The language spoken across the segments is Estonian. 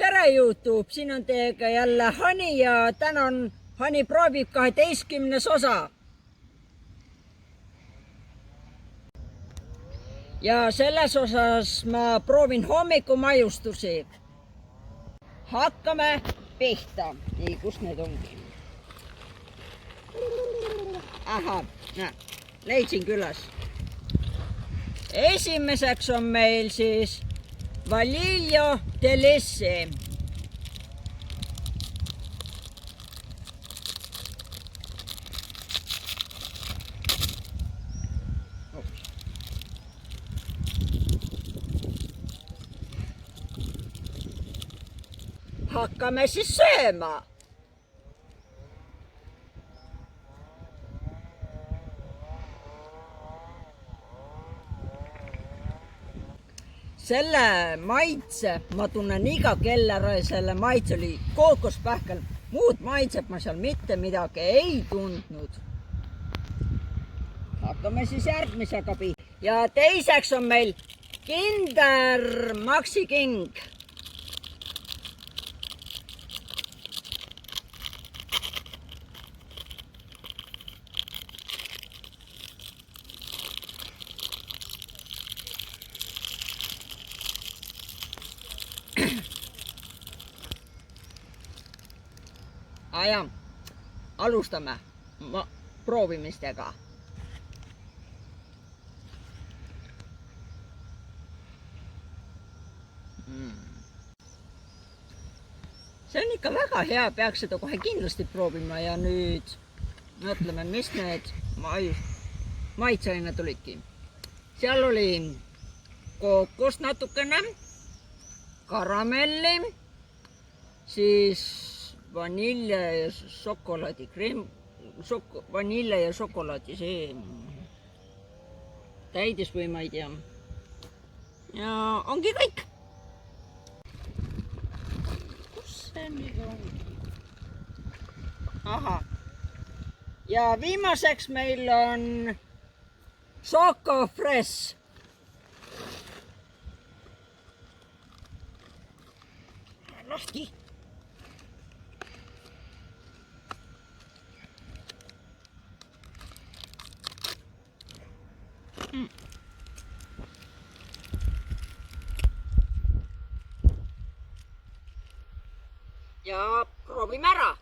tere YouTube, siin on teiega jälle Hani ja täna on Hani proovib 12. osa. Ja selles osas ma proovin hommikumajustusi. Hakkame pihta. Nii, kus need ongi? Aha, leidsin külas. Esimeseks on meil siis Vaniljo Delesse. Hakkame siis sööma. Selle maitse ma tunnen iga kell ära ja selle maitse oli kookospähkel. Muud maitset ma seal mitte midagi ei tundnud. Hakkame siis järgmisega pihta. Ja teiseks on meil Kinder Maxi King. Aja, alustame proovimistega. See on ikka väga hea, peaks seda kohe kindlasti proovima ja nüüd mõtleme, mis need maitseained olidki. Seal oli kookos natukene, karamelli, siis vanilje ja šokolaadi kreem, vanilje ja šokolaadi, see täidis või ma ei tea. Ja ongi kõik. Kus see nüüd ongi? Aha. Ja viimaseks meil on Choco Fresh. Lahti. Ja proovime ära.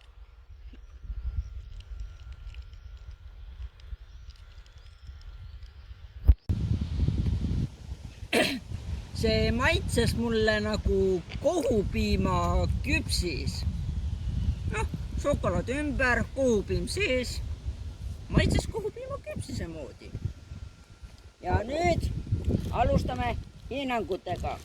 See maitses mulle nagu kohupiima küpsis. Noh, šokolaad ümber, kohupiim sees. Maitses kohupiima küpsise moodi. Ja nüüd alustame hinnangutega.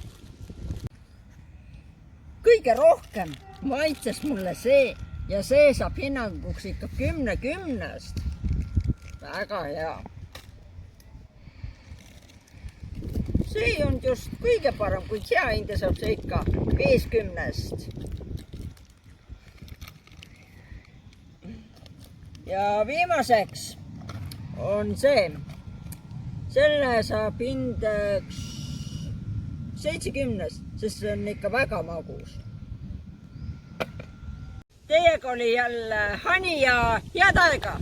Kõige rohkem maitses mulle see ja see saab hinnanguks ikka 10/10. Väga hea. See on just kõige parem, kui hea hinde saab see ikka 5/10. Ja viimaseks on see. Selle saab hindeks 7/10, sest see on ikka väga magus. Teiega oli jälle Hani ja head aega!